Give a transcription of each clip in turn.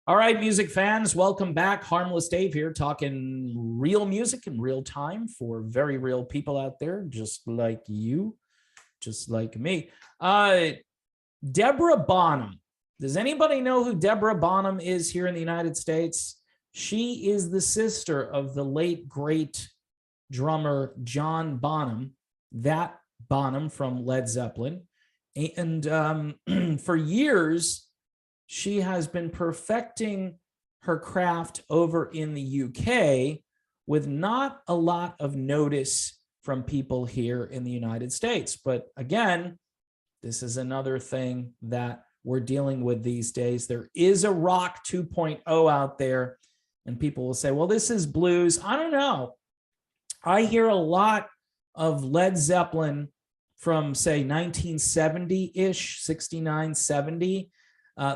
All right, music fans, welcome back. Harmless Dave here, talking real music in real time for very real people out there, just like you, just like me. Deborah Bonham. Does anybody know who Deborah Bonham is here in the United States? She is the sister of the late, great drummer John Bonham, that Bonham from Led Zeppelin. And for years, she has been perfecting her craft over in the UK with not a lot of notice from people here in the United States. But again, this is another thing that we're dealing with these days. There is a rock 2.0 out there, and people will say, well, this is blues. I don't know. I hear a lot of Led Zeppelin from, say, 1970-ish, 69, 70.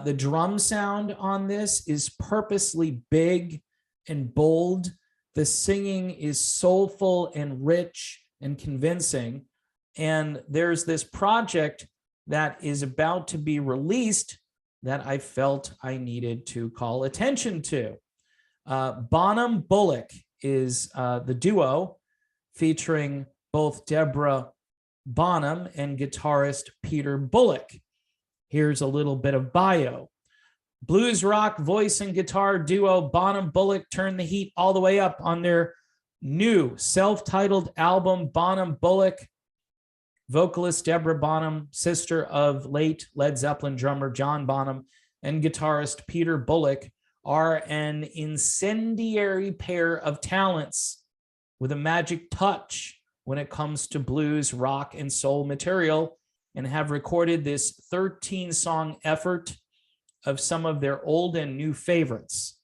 The drum sound on this is purposely big and bold. The singing is soulful and rich and convincing. And there's this project that is about to be released that I felt I needed to call attention to. Bonham Bullick is the duo featuring both Deborah Bonham and guitarist Peter Bullick. Here's a little bit of bio. Blues rock voice and guitar duo Bonham Bullick turned the heat all the way up on their new self-titled album, Bonham Bullick. Vocalist Deborah Bonham, sister of late Led Zeppelin drummer John Bonham, and guitarist Peter Bullick, are an incendiary pair of talents with a magic touch when it comes to blues, rock, and soul material, and have recorded this 13-song effort of some of their old and new favorites.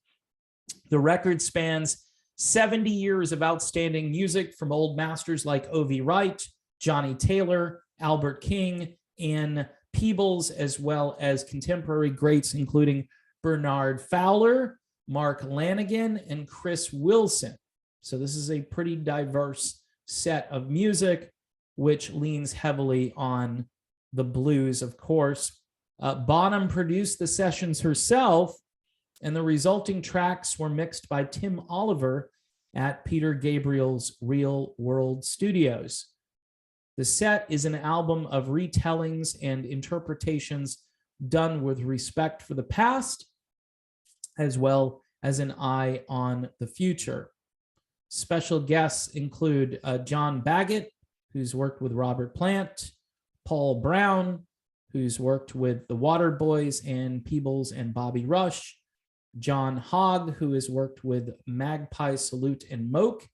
The record spans 70 years of outstanding music from old masters like O.V. Wright, Johnny Taylor, Albert King, and Peebles, as well as contemporary greats including Bernard Fowler, Mark Lanigan, and Chris Wilson. So this is a pretty diverse set of music, which leans heavily on the blues, of course. Bonham produced the sessions herself, and the resulting tracks were mixed by Tim Oliver at Peter Gabriel's Real World Studios. The set is an album of retellings and interpretations done with respect for the past, as well as an eye on the future. Special guests include John Baggett, who's worked with Robert Plant, Paul Brown, who's worked with the Waterboys and Peebles and Bobby Rush, John Hogg, who has worked with Magpie Salute and Moke,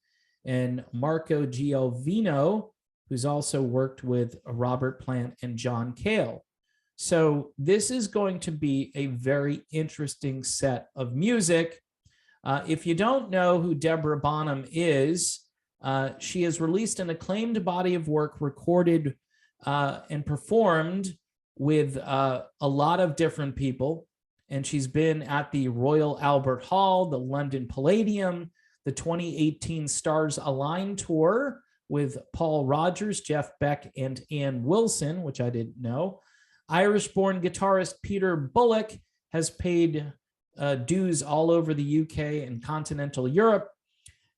and Marco Giovino, who's also worked with Robert Plant and John Cale. So this is going to be a very interesting set of music. If you don't know who Deborah Bonham is, she has released an acclaimed body of work recorded and performed with a lot of different people. And she's been at the Royal Albert Hall, the London Palladium, the 2018 Stars Align Tour with Paul Rogers, Jeff Beck, and Ann Wilson, which I didn't know. Irish-born guitarist Peter Bullick has paid dues all over the UK and continental Europe,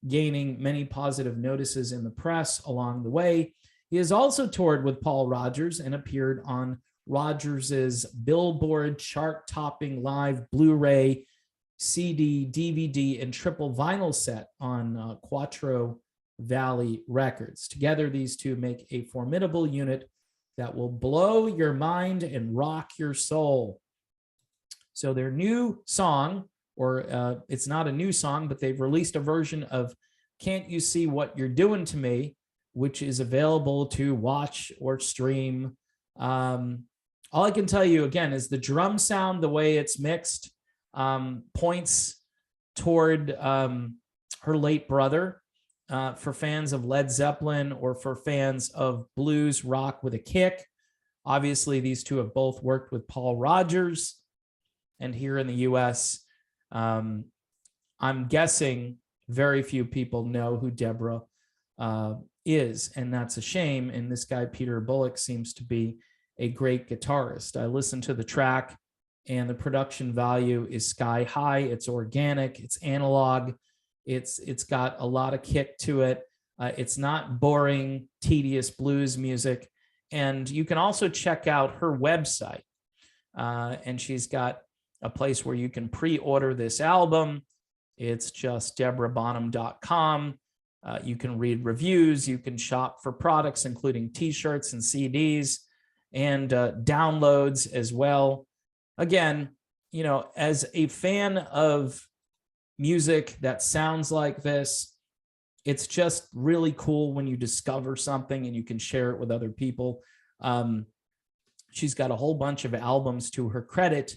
gaining many positive notices in the press along the way. He has also toured with Paul Rogers and appeared on Rogers's Billboard chart-topping live Blu-ray, CD, DVD, and triple vinyl set on Quattro Valley Records. Together, these two make a formidable unit that will blow your mind and rock your soul. So their new song, or it's not a new song, but they've released a version of Can't You See What You're Doing to Me, which is available to watch or stream. All I can tell you, again, is the drum sound, the way it's mixed, points toward her late brother. For fans of Led Zeppelin or for fans of blues rock with a kick. Obviously, these two have both worked with Paul Rogers. And here in the US, I'm guessing very few people know who Deborah is, and that's a shame. And this guy, Peter Bullick, seems to be a great guitarist. I listened to the track and the production value is sky high. It's organic, it's analog, it's got a lot of kick to it. It's not boring, tedious blues music. And you can also check out her website. And she's got a place where you can pre-order this album. It's just deborahbonham.com. You can read reviews, you can shop for products, including t-shirts and CDs and downloads as well. Again, you know, as a fan of music that sounds like this, it's just really cool when you discover something and you can share it with other people. She's got a whole bunch of albums to her credit,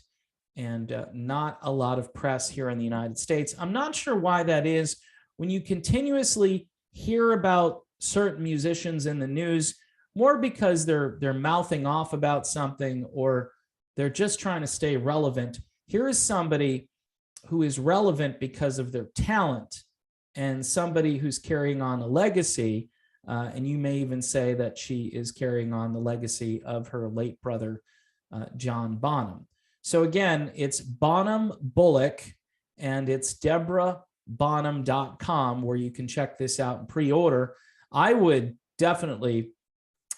and not a lot of press here in the United States. I'm not sure why that is. When you continuously hear about certain musicians in the news, more because they're mouthing off about something or they're just trying to stay relevant. Here is somebody who is relevant because of their talent and somebody who's carrying on a legacy. And you may even say that she is carrying on the legacy of her late brother, John Bonham. So again, it's Bonham Bullick, and it's deborahbonham.com, where you can check this out and pre-order. I would definitely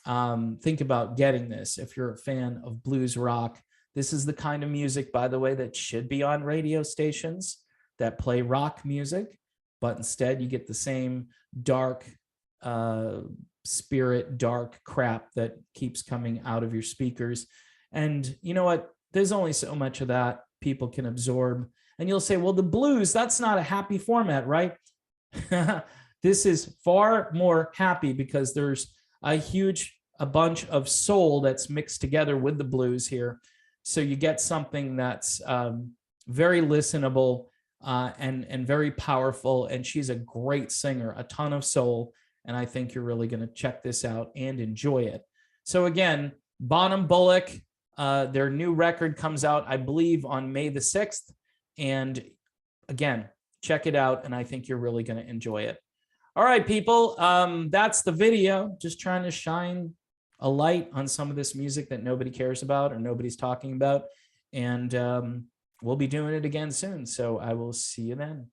think about getting this if you're a fan of blues rock. This is the kind of music, by the way, that should be on radio stations that play rock music, but instead you get the same dark spirit, dark crap that keeps coming out of your speakers. And you know what? There's only so much of that people can absorb. And you'll say, well, the blues, that's not a happy format, right? This is far more happy because there's a bunch of soul that's mixed together with the blues here. So you get something that's very listenable and very powerful. And she's a great singer, a ton of soul. And I think you're really going to check this out and enjoy it. So again, Bonham Bullick, their new record comes out, I believe, on May the 6th. And again, check it out. And I think you're really going to enjoy it. All right, people, that's the video. Just trying to shine a light on some of this music that nobody cares about or nobody's talking about. And we'll be doing it again soon. So I will see you then.